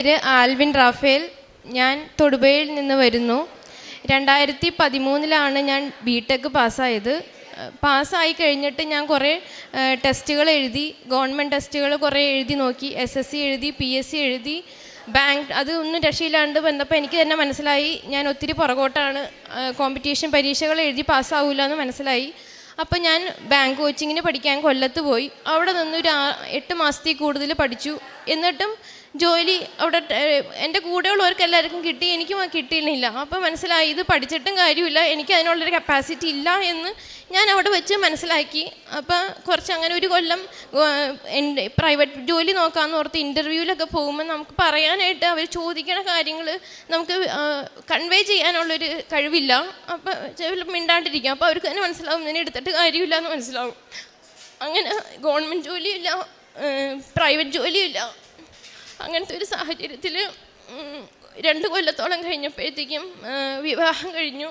പേര് Alvin Rafale. ഞാൻ തൊടുപുഴയിൽ നിന്ന് വരുന്നു. 2013 ഞാൻ ബിടെക് പാസ്സായത്. പാസ്സായി കഴിഞ്ഞിട്ട് ഞാൻ കുറേ ടെസ്റ്റുകൾ എഴുതി, ഗവൺമെൻറ് ടെസ്റ്റുകൾ കുറേ എഴുതി നോക്കി. SSC എഴുതി, PSC എഴുതി, ബാങ്ക്, അത് ഒന്നും രക്ഷയില്ലാണ്ട് വന്നപ്പോൾ എനിക്ക് തന്നെ മനസ്സിലായി ഞാൻ ഒത്തിരി പുറകോട്ടാണ്. കോമ്പറ്റീഷൻ പരീക്ഷകൾ എഴുതി പാസ്സാവില്ല എന്ന് മനസ്സിലായി. അപ്പോൾ ഞാൻ ബാങ്ക് കോച്ചിങ്ങിന് പഠിക്കാൻ കൊല്ലത്ത് പോയി. അവിടെ നിന്നൊരു 8 മാസത്തിൽ കൂടുതൽ പഠിച്ചു. എന്നിട്ടും ജോലി അവിടെ എൻ്റെ കൂടെയുള്ളവർക്ക് എല്ലാവർക്കും കിട്ടി, എനിക്കും കിട്ടിയിരുന്നില്ല. അപ്പോൾ മനസ്സിലായി ഇത് പഠിച്ചിട്ടും കാര്യമില്ല, എനിക്ക് അതിനുള്ളൊരു കപ്പാസിറ്റി ഇല്ല എന്ന് ഞാൻ അവിടെ വെച്ച് മനസ്സിലാക്കി. അപ്പോൾ കുറച്ച് അങ്ങനെ ഒരു കൊല്ലം എൻ്റെ പ്രൈവറ്റ് ജോലി നോക്കാമെന്ന് ഓർത്ത് ഇൻ്റർവ്യൂവിലൊക്കെ പോകുമ്പോൾ നമുക്ക് പറയാനായിട്ട് അവർ ചോദിക്കണ കാര്യങ്ങൾ നമുക്ക് കൺവേ ചെയ്യാനുള്ളൊരു കഴിവില്ല. അപ്പോൾ മിണ്ടാണ്ടിരിക്കും. അപ്പോൾ അവർക്ക് തന്നെ മനസ്സിലാവും ഇതിനെ എടുത്തിട്ട് കാര്യമില്ല എന്ന് മനസ്സിലാവും. അങ്ങനെ ഗവൺമെൻറ് ജോലിയില്ല, പ്രൈവറ്റ് ജോലിയില്ല. അങ്ങനത്തെ ഒരു സാഹചര്യത്തിൽ 2 കൊല്ലത്തോളം കഴിഞ്ഞപ്പോഴത്തേക്കും വിവാഹം കഴിഞ്ഞു.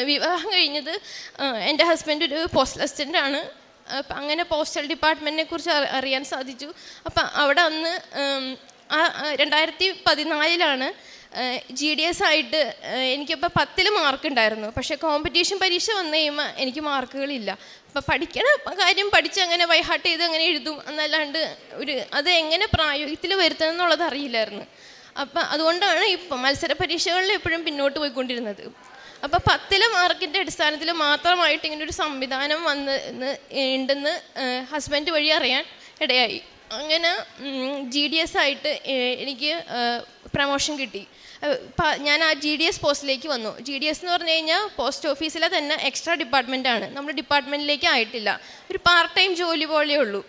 വിവാഹം കഴിഞ്ഞത് എൻ്റെ ഹസ്ബൻഡ് ഒരു പോസ്റ്റൽ അസിസ്റ്റൻ്റാണ്. അപ്പം അങ്ങനെ പോസ്റ്റൽ ഡിപ്പാർട്ട്മെൻറ്റിനെ കുറിച്ച് അറിയാൻ സാധിച്ചു. അപ്പം അവിടെ അന്ന് 2014 GDS ആയിട്ട് എനിക്കിപ്പോൾ 10 മാർക്ക് ഉണ്ടായിരുന്നു. പക്ഷേ കോമ്പറ്റീഷൻ പരീക്ഷ വന്നു കഴിയുമ്പോൾ എനിക്ക് മാർക്കുകളില്ല. അപ്പോൾ പഠിക്കണ കാര്യം പഠിച്ച് അങ്ങനെ ബൈഹാർട്ട് ചെയ്ത് അങ്ങനെ എഴുതും എന്നല്ലാണ്ട് അത് എങ്ങനെ പ്രായോഗികത്തിൽ വരുത്തണം എന്നുള്ളത് അറിയില്ലായിരുന്നു. അപ്പം അതുകൊണ്ടാണ് ഇപ്പോൾ മത്സര പരീക്ഷകളിൽ എപ്പോഴും പിന്നോട്ട് പോയിക്കൊണ്ടിരുന്നത്. അപ്പോൾ 10 മാർക്കിൻ്റെ അടിസ്ഥാനത്തിൽ മാത്രമായിട്ട് ഇങ്ങനെ ഒരു സംവിധാനം ഉണ്ടെന്ന് ഹസ്ബൻഡ് വഴി അറിയാൻ ഇടയായി. അങ്ങനെ GDS ആയിട്ട് എനിക്ക് പ്രമോഷൻ കിട്ടി. ഞാൻ ആ GDS പോസ്റ്റിലേക്ക് വന്നു. GDS എന്ന് പറഞ്ഞു കഴിഞ്ഞാൽ പോസ്റ്റ് ഓഫീസിലെ തന്നെ എക്സ്ട്രാ ഡിപ്പാർട്ട്മെൻറ്റാണ്. നമ്മൾ ഡിപ്പാർട്ട്മെൻറ്റിലേക്ക് ആയിട്ടില്ല, ഒരു പാർട്ട് ടൈം ജോലി പോലെയേ ഉള്ളൂ.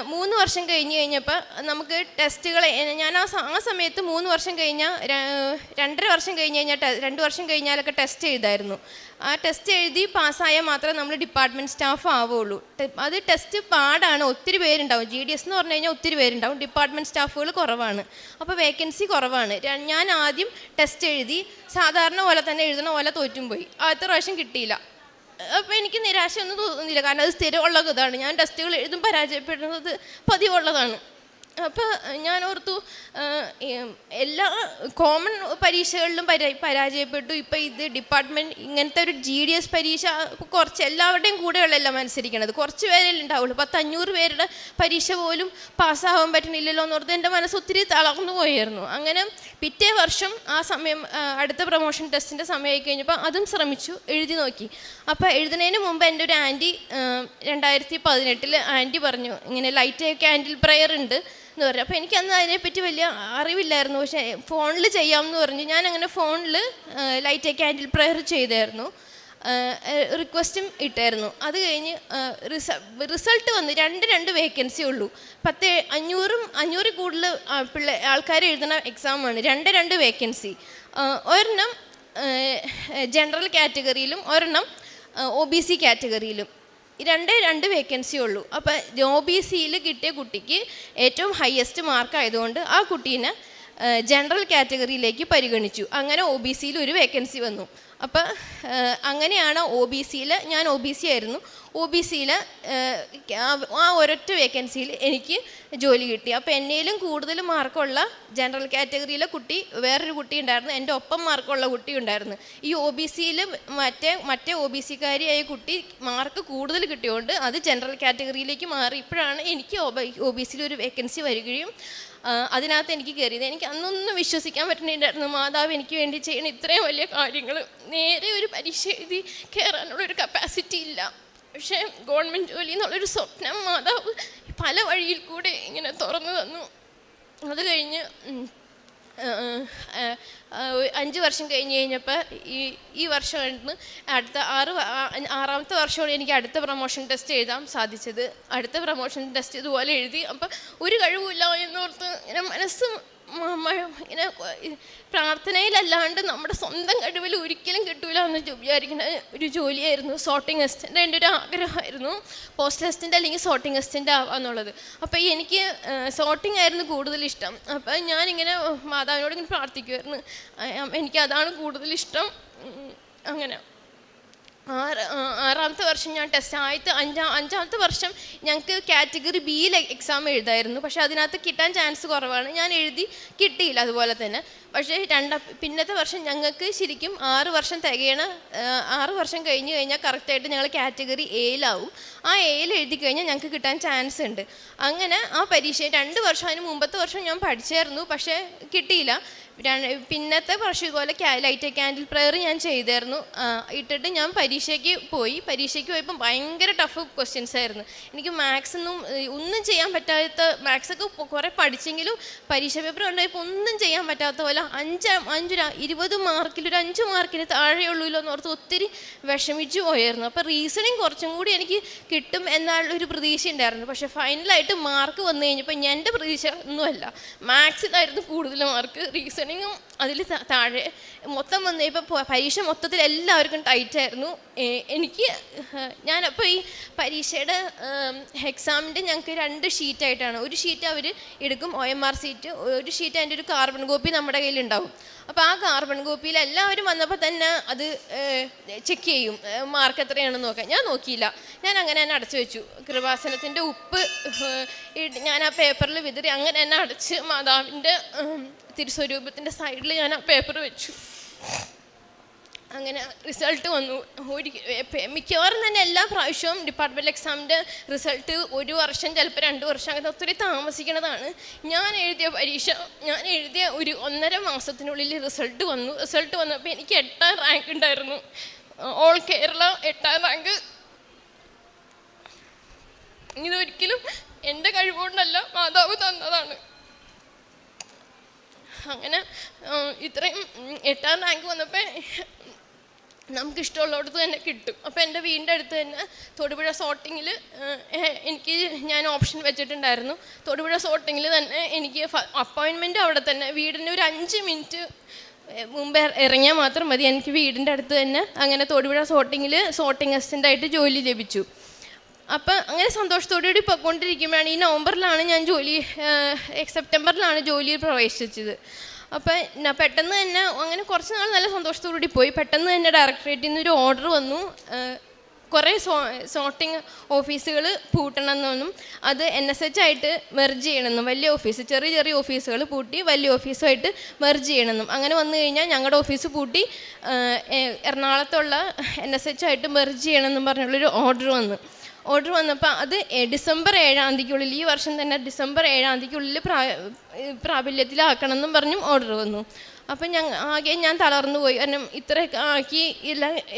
3 വർഷം കഴിഞ്ഞപ്പോൾ നമുക്ക് ടെസ്റ്റുകൾ, ഞാൻ ആ സമയത്ത് 3 വർഷം കഴിഞ്ഞാൽ 2.5 വർഷം കഴിഞ്ഞ് കഴിഞ്ഞാൽ 2 വർഷം കഴിഞ്ഞാലൊക്കെ ടെസ്റ്റ് എഴുതായിരുന്നു. ആ ടെസ്റ്റ് എഴുതി പാസ്സായാൽ മാത്രമേ നമ്മൾ ഡിപ്പാർട്ട്മെൻറ്റ് സ്റ്റാഫ് ആവുകയുള്ളൂ. അത് ടെസ്റ്റ് പാടാണ്, ഒത്തിരി പേരുണ്ടാവും. GDS എന്ന് പറഞ്ഞു കഴിഞ്ഞാൽ ഒത്തിരി പേരുണ്ടാവും, ഡിപ്പാർട്ട്മെൻറ്റ് സ്റ്റാഫുകൾ കുറവാണ്. അപ്പോൾ വേക്കൻസി കുറവാണ്. ഞാൻ ആദ്യം ടെസ്റ്റ് എഴുതി സാധാരണ പോലെ തന്നെ എഴുതണ പോലെ തോറ്റും പോയി. ആദ്യത്തെ പ്രാവശ്യം കിട്ടിയില്ല. അപ്പോൾ എനിക്ക് നിരാശയൊന്നും തോന്നുന്നില്ല, കാരണം അത് സ്ഥിരമുള്ള ഇതാണ്. ഞാൻ ടെസ്റ്റുകൾ എഴുതും പരാജയപ്പെടുന്നത് പതിവുള്ളതാണ്. അപ്പോൾ ഞാൻ ഓർത്തു എല്ലാ കോമൺ പരീക്ഷകളിലും പരാജയപ്പെട്ടു. ഇപ്പോൾ ഇത് ഡിപ്പാർട്ട്മെൻറ്റ് ഇങ്ങനത്തെ ഒരു GDS പരീക്ഷ കുറച്ച് എല്ലാവരുടെയും കൂടെയുള്ളല്ല മത്സരിക്കണത്, കുറച്ച് പേരേ ഉണ്ടാവുള്ളൂ. 500 പേരുടെ പരീക്ഷ പോലും പാസ്സാവാൻ പറ്റണില്ലല്ലോ എന്നോർത്ത് എൻ്റെ മനസ്സ് ഒത്തിരി തളർന്നു പോയായിരുന്നു. അങ്ങനെ പിറ്റേ വർഷം ആ സമയം അടുത്ത പ്രൊമോഷൻ ടെസ്റ്റിൻ്റെ സമയമായി കഴിഞ്ഞപ്പോൾ അതും ശ്രമിച്ചു, എഴുതി നോക്കി. അപ്പോൾ എഴുതുന്നതിന് മുമ്പ് എൻ്റെ ഒരു ആൻറ്റി 2018 ആൻറ്റി പറഞ്ഞു ഇങ്ങനെ ലൈറ്റ് ക്യാൻഡിൽ പ്രയർ ഉണ്ട് എന്ന് പറഞ്ഞു. അപ്പോൾ എനിക്കന്ന് അതിനെപ്പറ്റി വലിയ അറിവില്ലായിരുന്നു. പക്ഷേ ഫോണിൽ ചെയ്യാമെന്ന് പറഞ്ഞു. ഞാനങ്ങനെ ഫോണിൽ ലൈറ്റ് ക്യാൻഡിൽ പ്രയർ ചെയ്തായിരുന്നു, റിക്വസ്റ്റും ഇട്ടായിരുന്നു. അത് കഴിഞ്ഞ് റിസൾട്ട് വന്ന് 2 വേക്കൻസി ഉള്ളൂ. 500 കൂടുതൽ ആൾക്കാർ എഴുതുന്ന എക്സാമാണ്. 2 വേക്കൻസി, ഒരെണ്ണം ജനറൽ കാറ്റഗറിയിലും ഒരെണ്ണം OBC കാറ്റഗറിയിലും. 2 വേക്കൻസി ഉള്ളൂ. അപ്പോൾ OBCയിൽ കിട്ടിയ കുട്ടിക്ക് ഏറ്റവും ഹയസ്റ്റ് മാർക്ക് ആയതുകൊണ്ട് ആ കുട്ടീനെ ജനറൽ കാറ്റഗറിയിലേക്ക് പരിഗണിച്ചു. അങ്ങനെ OBCയിൽ 1 വേക്കൻസി വന്നു. അപ്പോൾ അങ്ങനെയാണ് OBCയിൽ, ഞാൻ OBC ആയിരുന്നു, OBCയിൽ ആ ഒരൊറ്റ വേക്കൻസിയിൽ എനിക്ക് ജോലി കിട്ടി. അപ്പോൾ എന്നേലും കൂടുതൽ മാർക്കുള്ള ജനറൽ കാറ്റഗറിയിലെ കുട്ടി, വേറൊരു കുട്ടി ഉണ്ടായിരുന്നു, എൻ്റെ ഒപ്പം മാർക്കുള്ള കുട്ടി ഉണ്ടായിരുന്നു. ഈ OBCയിൽ മറ്റേ OBCക്കാരിയായ കുട്ടി മാർക്ക് കൂടുതൽ കിട്ടിയതുകൊണ്ട് അത് ജനറൽ കാറ്റഗറിയിലേക്ക് മാറി. ഇപ്പോഴാണ് എനിക്ക് OBCയിൽ 1 വേക്കൻസി വരികയും അതിനകത്ത് എനിക്ക് കയറിയത്. എനിക്ക് അന്നൊന്നും വിശ്വസിക്കാൻ പറ്റുന്നില്ലായിരുന്നു മാതാവ് എനിക്ക് വേണ്ടി ചെയ്യണ ഇത്രയും വലിയ കാര്യങ്ങൾ. നേരെ ഒരു പരീക്ഷ എഴുതി കയറാനുള്ളൊരു കപ്പാസിറ്റി ഇല്ല. പക്ഷേ ഗവൺമെൻറ് ജോലി എന്നുള്ളൊരു സ്വപ്നം മാതാവ് പല വഴിയിൽ കൂടെ ഇങ്ങനെ തുറന്നു തന്നു. അത് കഴിഞ്ഞ് 5 വർഷം കഴിഞ്ഞപ്പോൾ ഈ വർഷമാണ് അടുത്ത 6ാമത്തെ വർഷമാണ് എനിക്ക് അടുത്ത പ്രൊമോഷൻ ടെസ്റ്റ് എഴുതാൻ സാധിച്ചത്. അടുത്ത പ്രൊമോഷൻ ടെസ്റ്റ് ഇതുപോലെ എഴുതി. അപ്പം ഒരു കഴിവില്ല എന്നോർത്ത് ഇങ്ങനെ മനസ്സ് ഇങ്ങനെ പ്രാർത്ഥനയിലല്ലാണ്ട് നമ്മുടെ സ്വന്തം കഴിവിൽ ഒരിക്കലും കിട്ടൂല എന്ന് വിചാരിക്കുന്ന ഒരു ജോലിയായിരുന്നു സോർട്ടിംഗ് അസിസ്റ്റൻ്റ്. എൻ്റെ ഒരു ആഗ്രഹമായിരുന്നു പോസ്റ്റൽ അസിസ്റ്റൻ്റ് അല്ലെങ്കിൽ സോർട്ടിംഗ് അസിസ്റ്റൻ്റ് ആവാന്നുള്ളത്. അപ്പോൾ എനിക്ക് സോർട്ടിംഗ് ആയിരുന്നു കൂടുതൽ ഇഷ്ടം. അപ്പോൾ ഞാനിങ്ങനെ മാതാവിനോട് ഇങ്ങനെ പ്രാർത്ഥിക്കുമായിരുന്നു, എനിക്കതാണ് കൂടുതലിഷ്ടം. അങ്ങനെ ആറാമത്തെ വർഷം ഞാൻ ടെസ്റ്റ് അഞ്ചാമത്തെ വർഷം ഞങ്ങൾക്ക് കാറ്റഗറി ബിയിൽ എക്സാം എഴുതായിരുന്നു. പക്ഷേ അതിനകത്ത് കിട്ടാൻ ചാൻസ് കുറവാണ്. ഞാൻ എഴുതി, കിട്ടിയില്ല അതുപോലെ തന്നെ. പക്ഷേ പിന്നത്തെ വർഷം ഞങ്ങൾക്ക് ശരിക്കും 6 വർഷം തികയണ, 6 വർഷം കഴിഞ്ഞ് കഴിഞ്ഞാൽ കറക്റ്റായിട്ട് ഞങ്ങൾ കാറ്റഗറി എയിലാവും. ആ എയിൽ എഴുതി കഴിഞ്ഞാൽ ഞങ്ങൾക്ക് കിട്ടാൻ ചാൻസ് ഉണ്ട്. അങ്ങനെ ആ പരീക്ഷ 2 വർഷം, അതിന് മുമ്പത്തെ വർഷം ഞാൻ പഠിച്ചായിരുന്നു, പക്ഷേ കിട്ടിയില്ല. പിന്നത്തെ വർഷം ഇതുപോലെ ലൈറ്റ് ക്യാൻഡിൽ പ്രെയർ ഞാൻ ചെയ്തായിരുന്നു. ഇട്ടിട്ട് ഞാൻ പരീക്ഷയ്ക്ക് പോയപ്പോൾ ഭയങ്കര ടഫ് ക്വസ്റ്റ്യൻസ് ആയിരുന്നു. എനിക്ക് ഒന്നും ചെയ്യാൻ പറ്റാത്ത, മാത്സൊക്കെ കുറേ പഠിച്ചെങ്കിലും പരീക്ഷ പേപ്പർ കണ്ടുപോയപ്പോൾ ഒന്നും ചെയ്യാൻ പറ്റാത്ത പോലെ 20 മാർക്കിൽ ഒരു 5 മാർക്കിന് താഴെയുള്ളൂല്ലോ എന്ന് ഓർത്ത് ഒത്തിരി വിഷമിച്ചു പോയായിരുന്നു. അപ്പോൾ റീസണിങ് കുറച്ചും കൂടി എനിക്ക് കിട്ടും എന്നുള്ളൊരു പ്രതീക്ഷ ഉണ്ടായിരുന്നു. പക്ഷേ ഫൈനലായിട്ട് മാർക്ക് വന്നു കഴിഞ്ഞപ്പോൾ എൻ്റെ പ്രതീക്ഷ ഒന്നുമല്ല, മാത്സിലായിരുന്നു കൂടുതൽ മാർക്ക്, റീസണിങ്ങും അതിൽ താഴെ. മൊത്തം വന്നു ഇപ്പോൾ പരീക്ഷ മൊത്തത്തിൽ എല്ലാവർക്കും ടൈറ്റായിരുന്നു. ഞാനപ്പോൾ ഈ പരീക്ഷയുടെ എക്സാമിൻ്റെ ഞങ്ങൾക്ക് 2 ഷീറ്റായിട്ടാണ്. ഒരു ഷീറ്റ് അവർ എടുക്കും, OMR ഷീറ്റ്, ഒരു ഷീറ്റ് അതിൻ്റെ ഒരു കാർബൺ കോപ്പി നമ്മുടെ കയ്യിലുണ്ടാവും. അപ്പോൾ ആ കാർബൺ കോപ്പിയിൽ എല്ലാവരും വന്നപ്പോൾ തന്നെ അത് ചെക്ക് ചെയ്യും, മാർക്ക് എത്രയാണെന്ന് നോക്കാം. ഞാൻ നോക്കിയില്ല, ഞാൻ അങ്ങനെ തന്നെ അടച്ചു വെച്ചു. കൃപാസനത്തിൻ്റെ ഉപ്പ് ഞാൻ ആ പേപ്പറിൽ വിതറി അങ്ങനെ തന്നെ അടച്ച് മാതാവിൻ്റെ തിരുസ്വരൂപത്തിൻ്റെ സൈഡിൽ ഞാൻ ആ പേപ്പർ വെച്ചു. അങ്ങനെ റിസൾട്ട് വന്നു. മിക്കവാറും തന്നെ എല്ലാ പ്രാവശ്യവും ഡിപ്പാർട്ട്മെൻറ്റ് എക്സാമിൻ്റെ റിസൾട്ട് 1 വർഷം, ചിലപ്പോൾ 2 വർഷം, അങ്ങനെ ഒത്തിരി താമസിക്കുന്നതാണ്. ഞാൻ എഴുതിയ ഒരു 1.5 മാസത്തിനുള്ളിൽ റിസൾട്ട് വന്നപ്പോൾ എനിക്ക് 8ാം റാങ്ക് ഉണ്ടായിരുന്നു. All Kerala 8ാം rank. ഇതൊരിക്കലും എൻ്റെ കഴിവുകൊണ്ടല്ല, മാതാവ് തന്നതാണ്. അങ്ങനെ ഇത്രയും 8ാം റാങ്ക് വന്നപ്പോൾ നമുക്കിഷ്ടമുള്ളിടത്ത് തന്നെ കിട്ടും. അപ്പോൾ എൻ്റെ വീടിൻ്റെ അടുത്ത് തന്നെ തൊടുപുഴ സോർട്ടിങ്ങിൽ ഞാൻ ഓപ്ഷൻ വെച്ചിട്ടുണ്ടായിരുന്നു. തൊടുപുഴ സോർട്ടിങ്ങിൽ തന്നെ എനിക്ക് അപ്പോയിൻമെൻറ്റ് അവിടെ തന്നെ, വീടിൻ്റെ ഒരു 5 മിനിറ്റ് മുമ്പ് ഇറങ്ങിയാൽ മാത്രം മതി. എനിക്ക് വീടിൻ്റെ അടുത്ത് തന്നെ അങ്ങനെ തൊടുപുഴ സോർട്ടിങ്ങിൽ സോർട്ടിങ് അസിസ്റ്റൻ്റായിട്ട് ജോലി ലഭിച്ചു. അപ്പം അങ്ങനെ സന്തോഷത്തോടുകൂടി പോയിക്കൊണ്ടിരിക്കുമ്പോഴാണ് ഈ നവംബറിലാണ് ഞാൻ സെപ്റ്റംബറിലാണ് ജോലിയിൽ പ്രവേശിച്ചത്. അപ്പം പെട്ടെന്ന് തന്നെ അങ്ങനെ കുറച്ച് നാൾ നല്ല സന്തോഷത്തോടുകൂടി പോയി. പെട്ടെന്ന് തന്നെ ഡയറക്ടറേറ്റിൽ നിന്നൊരു ഓർഡർ വന്നു, കുറേ സോർട്ടിങ് ഓഫീസുകൾ പൂട്ടണമെന്നും അത് NSH ആയിട്ട് മെർജ് ചെയ്യണമെന്നും, വലിയ ഓഫീസ്, ചെറിയ ഓഫീസുകൾ പൂട്ടി വലിയ ഓഫീസുമായിട്ട് മെർജ് ചെയ്യണമെന്നും. അങ്ങനെ വന്നു കഴിഞ്ഞാൽ ഞങ്ങളുടെ ഓഫീസ് പൂട്ടി എറണാകുളത്തുള്ള NSH ആയിട്ട് മെർജ് ചെയ്യണമെന്നും പറഞ്ഞുള്ളൊരു ഓർഡർ വന്നപ്പോൾ അത് ഡിസംബർ 7-ാം തീയതിക്കുള്ളിൽ, ഈ വർഷം തന്നെ ഡിസംബർ 7-ാം തീയതിക്കുള്ളിൽ പ്രാബല്യത്തിലാക്കണമെന്നും പറഞ്ഞും ഓർഡർ വന്നു. അപ്പം ഞാൻ തളർന്നു പോയി. കാരണം ഇത്രയൊക്കെ ആക്കി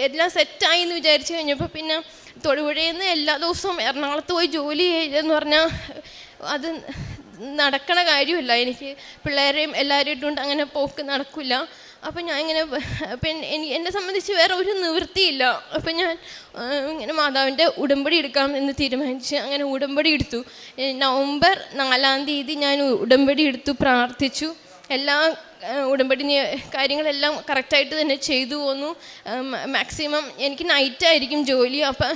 എല്ലാം സെറ്റായി എന്ന് വിചാരിച്ചു കഴിഞ്ഞപ്പോൾ പിന്നെ തൊടുപുഴയിൽ നിന്ന് എല്ലാ ദിവസവും എറണാകുളത്ത് പോയി ജോലി ചെയ്തെന്ന് പറഞ്ഞാൽ അത് നടക്കണ കാര്യമില്ല. എനിക്ക് പിള്ളേരെയും എല്ലാവരും ഇട്ടുകൊണ്ട് അങ്ങനെ പോക്ക് നടക്കില്ല. അപ്പം ഞാൻ ഇങ്ങനെ എന്നെ സംബന്ധിച്ച് വേറെ ഒരു നിവൃത്തിയില്ല. അപ്പം ഞാൻ ഇങ്ങനെ മാതാവിൻ്റെ ഉടമ്പടി എടുക്കാം എന്ന് തീരുമാനിച്ച് അങ്ങനെ ഉടമ്പടി എടുത്തു. നവംബർ 4-ാം തീയതി ഞാൻ ഉടമ്പടി എടുത്തു, പ്രാർത്ഥിച്ചു. എല്ലാ ഉടമ്പടി കാര്യങ്ങളെല്ലാം കറക്റ്റായിട്ട് തന്നെ ചെയ്തു പോന്നു. മാക്സിമം എനിക്ക് നൈറ്റായിരിക്കും ജോലി. അപ്പം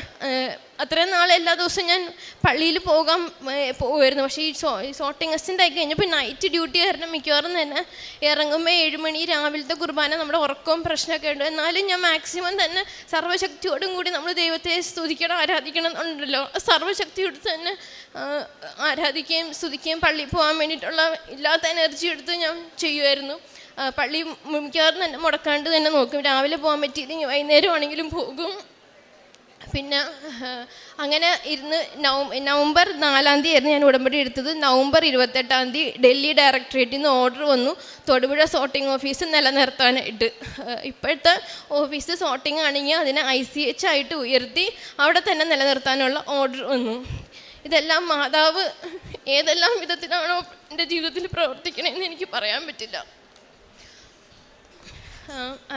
അത്രയും നാൾ എല്ലാ ദിവസവും ഞാൻ പള്ളിയിൽ പോകുമായിരുന്നു. പക്ഷേ ഈ സോർട്ടിങ് അസിസ്റ്റൻ്റ് ആയി കഴിഞ്ഞപ്പോൾ നൈറ്റ് ഡ്യൂട്ടി കാരണം മിക്കവാറും തന്നെ ഇറങ്ങുമ്പോൾ 7 മണി രാവിലത്തെ കുർബാന, നമ്മുടെ ഉറക്കവും പ്രശ്നമൊക്കെ ഉണ്ട്. എന്നാലും ഞാൻ മാക്സിമം തന്നെ സർവ്വശക്തിയോടും കൂടി നമ്മൾ ദൈവത്തെ സ്തുതിക്കണം, ആരാധിക്കണം എന്നുണ്ടല്ലോ, സർവ്വശക്തിയോട് തന്നെ ആരാധിക്കുകയും സ്തുതിക്കുകയും പള്ളിയിൽ പോകാൻ വേണ്ടിയിട്ടുള്ള ഇല്ലാത്ത എനർജി എടുത്ത് ഞാൻ ചെയ്യുമായിരുന്നു. പള്ളി മിക്കവാറും തന്നെ മുടക്കാണ്ട് തന്നെ നോക്കും. രാവിലെ പോകാൻ പറ്റിയില്ലെങ്കിൽ വൈകുന്നേരം ആണെങ്കിലും പോകും. പിന്നെ അങ്ങനെ ഇരുന്ന് നവംബർ 4-ാം തീയതി ആയിരുന്നു ഞാൻ ഉടമ്പടി എടുത്തത്. നവംബർ 28-ാം തീയതി ഡൽഹി ഡയറക്ടറേറ്റിൽ നിന്ന് ഓർഡർ വന്നു തൊടുപുഴ സോർട്ടിംഗ് ഓഫീസ് നിലനിർത്താനായിട്ട്. ഇപ്പോഴത്തെ ഓഫീസ് സോർട്ടിംഗ് ആണെങ്കിൽ അതിനെ ICH ആയിട്ട് ഉയർത്തി അവിടെ തന്നെ നിലനിർത്താനുള്ള ഓർഡർ വന്നു. ഇതെല്ലാം മാതാവ് ഏതെല്ലാം വിധത്തിലാണോ എൻ്റെ ജീവിതത്തിൽ പ്രവർത്തിക്കണമെന്ന് എനിക്ക് പറയാൻ പറ്റില്ല.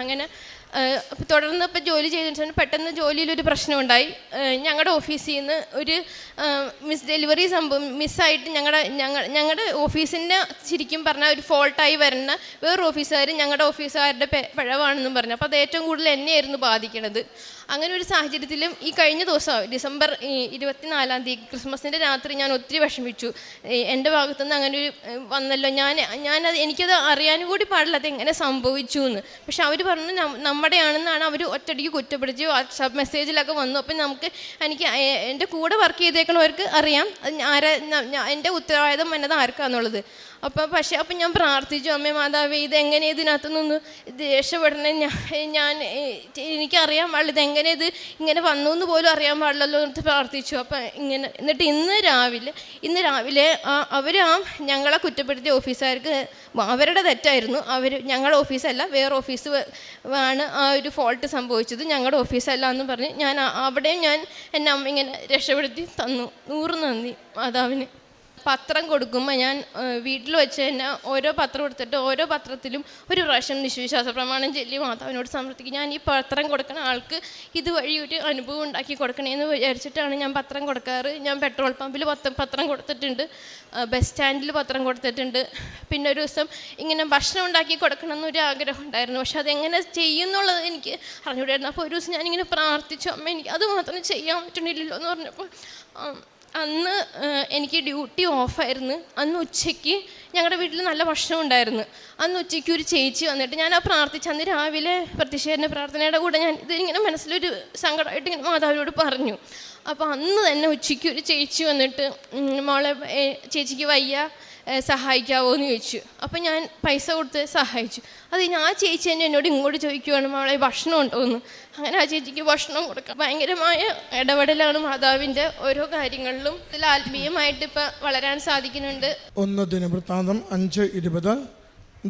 അങ്ങനെ തുടർന്ന് ഇപ്പോൾ ജോലി ചെയ്തിട്ട് പെട്ടെന്ന് ജോലിയിലൊരു പ്രശ്നമുണ്ടായി. ഞങ്ങളുടെ ഓഫീസിൽ നിന്ന് ഒരു ഡെലിവറി മിസ്സായിട്ട് ഞങ്ങളുടെ ഓഫീസിൻ്റെ ശരിക്കും പറഞ്ഞാൽ ഒരു ഫോൾട്ടായി വരുന്ന വേറൊരു ഓഫീസുകാർ ഞങ്ങളുടെ ഓഫീസുകാരുടെ പിഴവാണെന്നും പറഞ്ഞു. അപ്പോൾ അത് ഏറ്റവും കൂടുതൽ എന്നെയായിരുന്നു ബാധിക്കണത്. അങ്ങനെ ഒരു സാഹചര്യത്തിലും ഈ കഴിഞ്ഞ ദിവസം ഡിസംബർ 24-ാം തീയതി ക്രിസ്മസിൻ്റെ രാത്രി ഞാൻ ഒത്തിരി വിഷമിച്ചു. എൻ്റെ ഭാഗത്തുനിന്ന് അങ്ങനെ ഒരു വന്നല്ലോ, ഞാനത് എനിക്കത് അറിയാനും കൂടി പാടില്ല അത് എങ്ങനെ സംഭവിച്ചു എന്ന്. പക്ഷെ അവർ പറഞ്ഞു നമ്മുടെയാണെന്നാണ് അവർ ഒറ്റയടിക്ക് കുറ്റപ്പെടുത്തി വാട്സാപ്പ് മെസ്സേജിലൊക്കെ വന്നു. അപ്പം എനിക്ക് എൻ്റെ കൂടെ വർക്ക് ചെയ്തേക്കണവർക്ക് അറിയാം എൻ്റെ ഉത്തരവാദിത്തം എന്നത് ആർക്കാന്നുള്ളത്. അപ്പം ഞാൻ പ്രാർത്ഥിച്ചു, അമ്മേ മാതാവേ, ഇതെങ്ങനെ ഇതിനകത്തു നിന്ന് രക്ഷപ്പെടണേ, എനിക്കറിയാൻ പാടില്ല, ഇതെങ്ങനെ ഇങ്ങനെ വന്നു എന്ന് പോലും അറിയാൻ പാടില്ലല്ലോ എന്ന് പ്രാർത്ഥിച്ചു. അപ്പം എന്നിട്ട് ഇന്ന് രാവിലെ അവർ ഞങ്ങളെ കുറ്റപ്പെടുത്തിയ ഓഫീസുകാർക്ക് അവരുടെ തെറ്റായിരുന്നു. ഞങ്ങളുടെ ഓഫീസല്ല, വേറെ ഓഫീസ് ആണ് ആ ഒരു ഫോൾട്ട് സംഭവിച്ചത്, ഞങ്ങളുടെ ഓഫീസല്ല എന്ന് പറഞ്ഞ് എൻ്റെ അമ്മ ഇങ്ങനെ രക്ഷപ്പെടുത്തി തന്നു. 100 നന്ദി മാതാവിന്. പത്രം കൊടുക്കുമ്പോൾ ഞാൻ വീട്ടിൽ വെച്ച് തന്നെ ഓരോ പത്രം എടുത്തിട്ട് ഓരോ പത്രത്തിലും ഒരു പ്രാവശ്യം നിശ്വിശ്വാസ പ്രമാണം ചൊല്ലി മാതാവിനോട് സമർപ്പിക്കും. ഞാൻ ഈ പത്രം കൊടുക്കുന്ന ആൾക്ക് ഇതുവഴി ഒരു അനുഭവം ഉണ്ടാക്കി കൊടുക്കണേന്ന് വിചാരിച്ചിട്ടാണ് ഞാൻ പത്രം കൊടുക്കാറ്. ഞാൻ പെട്രോൾ പമ്പിൽ പത്രം കൊടുത്തിട്ടുണ്ട്, ബസ് സ്റ്റാൻഡിൽ പത്രം കൊടുത്തിട്ടുണ്ട്. പിന്നെ ഒരു ദിവസം ഇങ്ങനെ ഭക്ഷണം ഉണ്ടാക്കി കൊടുക്കണമെന്നൊരു ആഗ്രഹം ഉണ്ടായിരുന്നു, പക്ഷെ അതെങ്ങനെ ചെയ്യുന്നുള്ളത് എനിക്ക് അറിഞ്ഞുകൂടായിരുന്നു. അപ്പോൾ ഒരു ദിവസം ഞാനിങ്ങനെ പ്രാർത്ഥിച്ചു, അമ്മ എനിക്ക് അത് മാത്രം ചെയ്യാൻ പറ്റണില്ലല്ലോ എന്ന് പറഞ്ഞപ്പോൾ അന്ന് എനിക്ക് ഡ്യൂട്ടി ഓഫായിരുന്നു. അന്ന് ഉച്ചയ്ക്ക് ഞങ്ങളുടെ വീട്ടിൽ നല്ല ഭക്ഷണം ഉണ്ടായിരുന്നു. അന്ന് ഉച്ചയ്ക്ക് ഒരു ചേച്ചി വന്നിട്ട് ഞാൻ പ്രാർത്ഥിച്ചു. അന്ന് രാവിലെ പ്രതിഷേധ പ്രാർത്ഥനയുടെ കൂടെ ഞാൻ ഇതിങ്ങനെ മനസ്സിലൊരു സങ്കടമായിട്ട് ഇങ്ങനെ മാതാവിനോട് പറഞ്ഞു. അപ്പോൾ അന്ന് തന്നെ ഉച്ചയ്ക്ക് ഒരു ചേച്ചി വന്നിട്ട് മോളെ ചേച്ചിക്ക് വയ്യ, സഹായിക്കാവോ എന്ന് ചോദിച്ചു. അപ്പം ഞാൻ പൈസ കൊടുത്ത് സഹായിച്ചു. അതിന് ആ ചേച്ചി തന്നെ എന്നോട് ഇങ്ങോട്ട് ചോദിക്കുവാണ്, മോളെ ഭക്ഷണം ഉണ്ടോ എന്ന്. അങ്ങനെ ആ ചേച്ചിക്ക് ഭക്ഷണം കൊടുക്കാം. ഭയങ്കരമായ ഇടപെടലാണ് മാതാവിൻ്റെ ഓരോ കാര്യങ്ങളിലും. ഇതിൽ ആത്മീയമായിട്ട് ഇപ്പം വളരാൻ സാധിക്കുന്നുണ്ട്. 1 ദിനവൃത്താന്തം 5:20.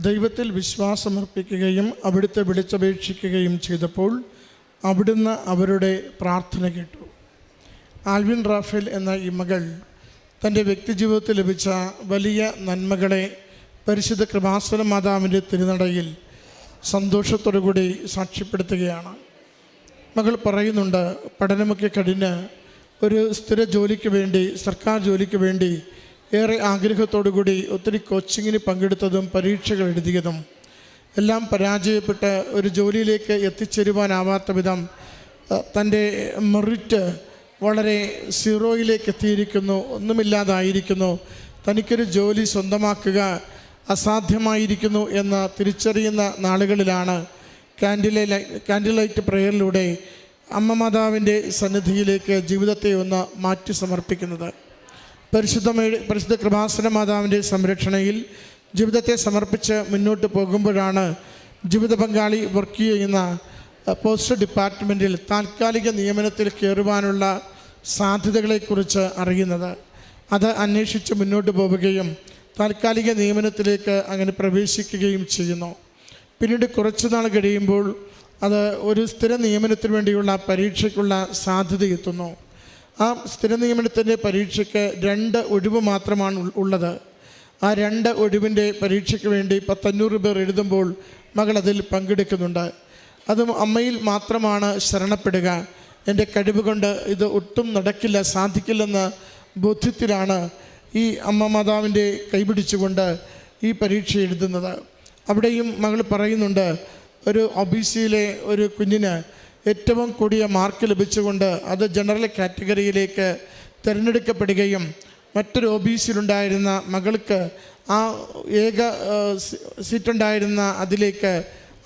ദൈവത്തിൽ വിശ്വാസമർപ്പിക്കുകയും അവിടുത്തെ വിളിച്ചപേക്ഷിക്കുകയും ചെയ്തപ്പോൾ അവിടുന്ന് അവരുടെ പ്രാർത്ഥന കേട്ടു. ആൽവിൻ റാഫേൽ എന്ന ഈ മകൾ തൻ്റെ വ്യക്തിജീവിതത്തിൽ ലഭിച്ച വലിയ നന്മകളെ പരിശുദ്ധ കൃപാസന മാതാവിൻ്റെ തിരുനടയിൽ സന്തോഷത്തോടുകൂടി സാക്ഷ്യപ്പെടുത്തുകയാണ്. മകൾ പറയുന്നുണ്ട്, പഠനമൊക്കെ കഴിഞ്ഞ് ഒരു സ്ഥിര ജോലിക്ക് വേണ്ടി, സർക്കാർ ജോലിക്ക് വേണ്ടി ഏറെ ആഗ്രഹത്തോടുകൂടി ഒത്തിരി കോച്ചിങ്ങിന് പങ്കെടുത്തതും പരീക്ഷകൾ എഴുതിയതും എല്ലാം പരാജയപ്പെട്ട് ഒരു ജോലിയിലേക്ക് എത്തിച്ചേരുവാനാവാത്ത വിധം തൻ്റെ മെറിറ്റ് വളരെ സീറോയിലേക്ക് എത്തിയിരിക്കുന്നു, ഒന്നുമില്ലാതായിരിക്കുന്നു, തനിക്കൊരു ജോലി സ്വന്തമാക്കുക അസാധ്യമായിരിക്കുന്നു എന്ന് തിരിച്ചറിയുന്ന നാളുകളിലാണ് കാൻഡിൽ ലൈറ്റ് പ്രേയറിലൂടെ അമ്മ മാതാവിൻ്റെ സന്നിധിയിലേക്ക് ജീവിതത്തെ ഒന്ന് മാറ്റി സമർപ്പിക്കുന്നത്. പരിശുദ്ധ കൃപാസന മാതാവിൻ്റെ സംരക്ഷണയിൽ ജീവിതത്തെ സമർപ്പിച്ച് മുന്നോട്ട് പോകുമ്പോഴാണ് ജീവിത പങ്കാളി വർക്ക് ചെയ്യുന്ന പോസ്റ്റ് ഡിപ്പാർട്ട്മെൻറ്റിൽ താൽക്കാലിക നിയമനത്തിൽ കയറുവാനുള്ള സാധ്യതകളെക്കുറിച്ച് അറിയുന്നത്. അത് അന്വേഷിച്ച് മുന്നോട്ട് പോവുകയും താൽക്കാലിക നിയമനത്തിലേക്ക് അങ്ങനെ പ്രവേശിക്കുകയും ചെയ്യുന്നു. പിന്നീട് കുറച്ച് നാൾ കഴിയുമ്പോൾ അത് ഒരു സ്ഥിര നിയമനത്തിന് വേണ്ടിയുള്ള പരീക്ഷയ്ക്കുള്ള സാധ്യത എത്തുന്നു. ആ സ്ഥിര നിയമനത്തിൻ്റെ പരീക്ഷയ്ക്ക് 2 ഒഴിവ് മാത്രമാണ് ഉള്ളത്. ആ 2 ഒഴിവിൻ്റെ പരീക്ഷയ്ക്ക് വേണ്ടി 500 പേർ എഴുതുമ്പോൾ മകൾ അതിൽ പങ്കെടുക്കുന്നുണ്ട്. അതും അമ്മയിൽ മാത്രമാണ് ശരണപ്പെടുക. എൻ്റെ കഴിവ് കൊണ്ട് ഇത് ഒട്ടും നടക്കില്ല, സാധിക്കില്ലെന്ന ബോധ്യത്തിലാണ് ഈ അമ്മ മാതാവിൻ്റെ കൈപിടിച്ചുകൊണ്ട് ഈ പരീക്ഷ എഴുതുന്നത്. അവിടെയും മകൾ പറയുന്നുണ്ട്, ഒരു ഒബിസിയിലെ ഒരു കുഞ്ഞിന് ഏറ്റവും കൂടിയ മാർക്ക് ലഭിച്ചുകൊണ്ട് അത് ജനറൽ കാറ്റഗറിയിലേക്ക് തിരഞ്ഞെടുക്കപ്പെടുകയും മറ്റൊരു ഒബിസിയിലുണ്ടായിരുന്ന മകൾക്ക് ആ ഏക സീറ്റുണ്ടായിരുന്ന അതിലേക്ക്,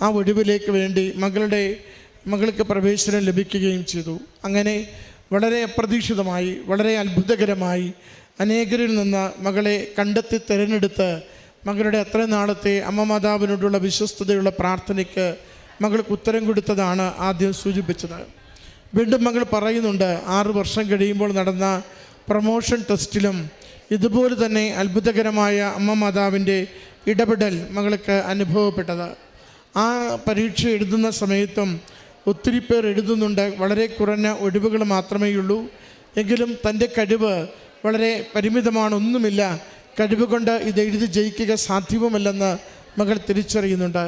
ആ ഒഴിവിലേക്ക് വേണ്ടി മകൾക്ക് പ്രവേശനം ലഭിക്കുകയും ചെയ്തു. അങ്ങനെ വളരെ അപ്രതീക്ഷിതമായി, വളരെ അത്ഭുതകരമായി അനേകരിൽ നിന്ന് മകളെ കണ്ടെത്തി തിരഞ്ഞെടുത്ത് മകളുടെ അത്ര നാളത്തെ അമ്മ മാതാവിനോടുള്ള വിശ്വസ്തതയുള്ള പ്രാർത്ഥനയ്ക്ക് മകൾക്ക് ഉത്തരം കൊടുത്തതാണ് ആദ്യം സൂചിപ്പിച്ചത്. വീണ്ടും മകൾ പറയുന്നുണ്ട്, 6 വർഷം കഴിയുമ്പോൾ നടന്ന പ്രൊമോഷൻ ടെസ്റ്റിലും ഇതുപോലെ തന്നെ അത്ഭുതകരമായ അമ്മ മാതാവിൻ്റെ ഇടപെടൽ മകൾക്ക് അനുഭവപ്പെട്ടത്. ആ പരീക്ഷ എഴുതുന്ന സമയത്തും ഒത്തിരി പേർ എഴുതുന്നുണ്ട്, വളരെ കുറഞ്ഞ ഒഴിവുകൾ മാത്രമേ ഉള്ളൂ, എങ്കിലും തൻ്റെ കഴിവ് വളരെ പരിമിതമാണ്, ഒന്നുമില്ല, കഴിവ് കൊണ്ട് ഇത് എഴുതി ജയിക്കുക സാധ്യവുമല്ലെന്ന് മകൾ തിരിച്ചറിയുന്നുണ്ട്.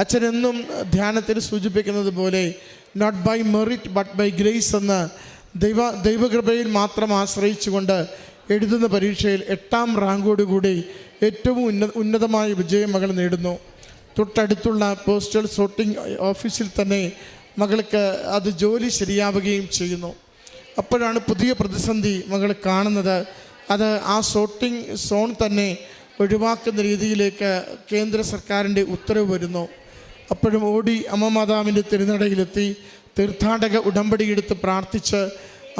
അച്ഛനെന്നും ധ്യാനത്തിൽ സൂചിപ്പിക്കുന്നത് പോലെ not by merit but by grace എന്ന് ദൈവകൃപയിൽ മാത്രം ആശ്രയിച്ചുകൊണ്ട് എഴുതുന്ന പരീക്ഷയിൽ 8ാം റാങ്കോടുകൂടി ഏറ്റവും ഉന്നതമായ വിജയം മകൾ നേടുന്നു. തൊട്ടടുത്തുള്ള പോസ്റ്റൽ സോർട്ടിംഗ് ഓഫീസിൽ തന്നെ മകൾക്ക് അത് ജോലി ശരിയാവുകയും ചെയ്യുന്നു. അപ്പോഴാണ് പുതിയ പ്രതിസന്ധി മകൾ കാണുന്നത്. അത് ആ സോർട്ടിംഗ് സോൺ തന്നെ ഒഴിവാക്കുന്ന രീതിയിലേക്ക് കേന്ദ്ര സർക്കാരിൻ്റെ ഉത്തരവ് വരുന്നു. അപ്പോഴും ഓടി അമ്മ മാതാവിൻ്റെ തിരുനടയിലെത്തി തീർത്ഥാടക ഉടമ്പടിയെടുത്ത് പ്രാർത്ഥിച്ച്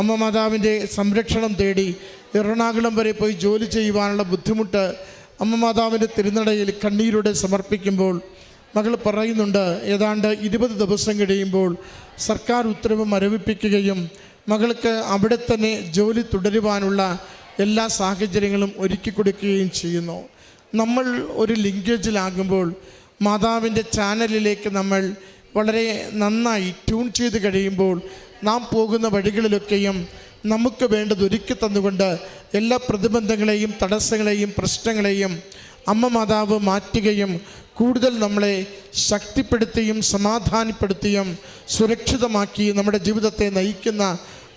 അമ്മ മാതാവിൻ്റെ സംരക്ഷണം തേടി എറണാകുളം വരെ പോയി ജോലി ചെയ്യുവാനുള്ള ബുദ്ധിമുട്ട് അമ്മ മാതാവിൻ്റെ തിരുനടയിൽ കണ്ണീരോടെ സമർപ്പിക്കുമ്പോൾ മകൾ പറയുന്നുണ്ട്, ഏതാണ്ട് 20 ദിവസം കഴിയുമ്പോൾ സർക്കാർ ഉത്തരവ് മരവിപ്പിക്കുകയും മകൾക്ക് അവിടെ തന്നെ ജോലി തുടരുവാനുള്ള എല്ലാ സാഹചര്യങ്ങളും ഒരുക്കി കൊടുക്കുകയും ചെയ്യുന്നു. നമ്മൾ ഒരു ലിങ്കേജിലാകുമ്പോൾ മാതാവിൻ്റെ ചാനലിലേക്ക് നമ്മൾ വളരെ നന്നായി ട്യൂൺ ചെയ്ത് കഴിയുമ്പോൾ നാം പോകുന്ന വഴികളിലൊക്കെയും നമുക്ക് വേണ്ടത് ഒരുക്കി തന്നുകൊണ്ട് എല്ലാ പ്രതിബന്ധങ്ങളെയും തടസ്സങ്ങളെയും പ്രശ്നങ്ങളെയും അമ്മ മാതാവ് മാറ്റുകയും കൂടുതൽ നമ്മളെ ശക്തിപ്പെടുത്തിയും സമാധാനപ്പെടുത്തിയും സുരക്ഷിതമാക്കി നമ്മുടെ ജീവിതത്തെ നയിക്കുന്ന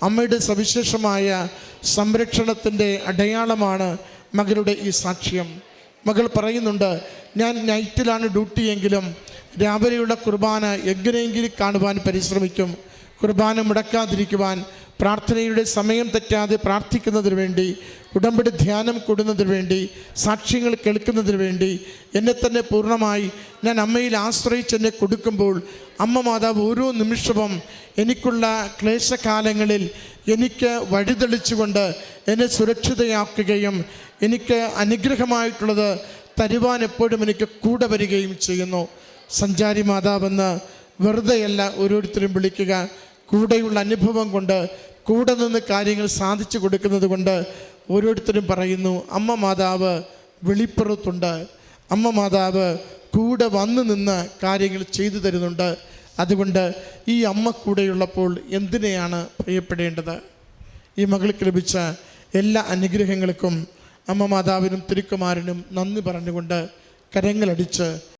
അമ്മയുടെ സവിശേഷമായ സംരക്ഷണത്തിൻ്റെ അടയാളമാണ് മകളുടെ ഈ സാക്ഷ്യം. മകൾ പറയുന്നുണ്ട്, ഞാൻ നൈറ്റിലാണ് ഡ്യൂട്ടിയെങ്കിലും രാവിലെയുള്ള കുർബാന എങ്ങനെയെങ്കിലും കാണുവാൻ പരിശ്രമിക്കും. കുർബാന മുടക്കാതിരിക്കുവാൻ, പ്രാർത്ഥനയുടെ സമയം തെറ്റാതെ പ്രാർത്ഥിക്കുന്നതിന് വേണ്ടി, ഉടമ്പടി ധ്യാനം കൂടുന്നതിന് വേണ്ടി, സാക്ഷ്യങ്ങൾ കേൾക്കുന്നതിന് വേണ്ടി എന്നെ തന്നെ പൂർണ്ണമായി ഞാൻ അമ്മയിൽ ആശ്രയിച്ച് എന്നെ കൊടുക്കുമ്പോൾ അമ്മ മാതാവ് ഓരോ നിമിഷവും എനിക്കുള്ള ക്ലേശകാലങ്ങളിൽ എനിക്ക് വഴിതെളിച്ചുകൊണ്ട് എന്നെ സുരക്ഷിതയാക്കുകയും എനിക്ക് അനുഗ്രഹമായിട്ടുള്ളത് തരുവാൻ എപ്പോഴും എനിക്ക് കൂടെ വരികയും ചെയ്യുന്നു. സഞ്ചാരി മാതാവെന്ന് വെറുതെയല്ല ഓരോരുത്തരും വിളിക്കുക, കൂടെയുള്ള അനുഭവം കൊണ്ട്, കൂടെ നിന്ന് കാര്യങ്ങൾ സാധിച്ചു കൊടുക്കുന്നത് കൊണ്ട് ഓരോരുത്തരും പറയുന്നു, അമ്മ മാതാവ് വെളിപ്പുറത്തുണ്ട്, അമ്മ മാതാവ് കൂടെ വന്നു നിന്ന് കാര്യങ്ങൾ ചെയ്തു തരുന്നുണ്ട്. അതുകൊണ്ട് ഈ അമ്മ കൂടെയുള്ളപ്പോൾ എന്തിനെയാണ് ഭയപ്പെടേണ്ടത്? ഈ മകൾക്ക് ലഭിച്ച എല്ലാ അനുഗ്രഹങ്ങൾക്കും അമ്മ മാതാവിനും തിരുക്കുമാരനും നന്ദി പറഞ്ഞുകൊണ്ട് കരങ്ങളടിച്ച്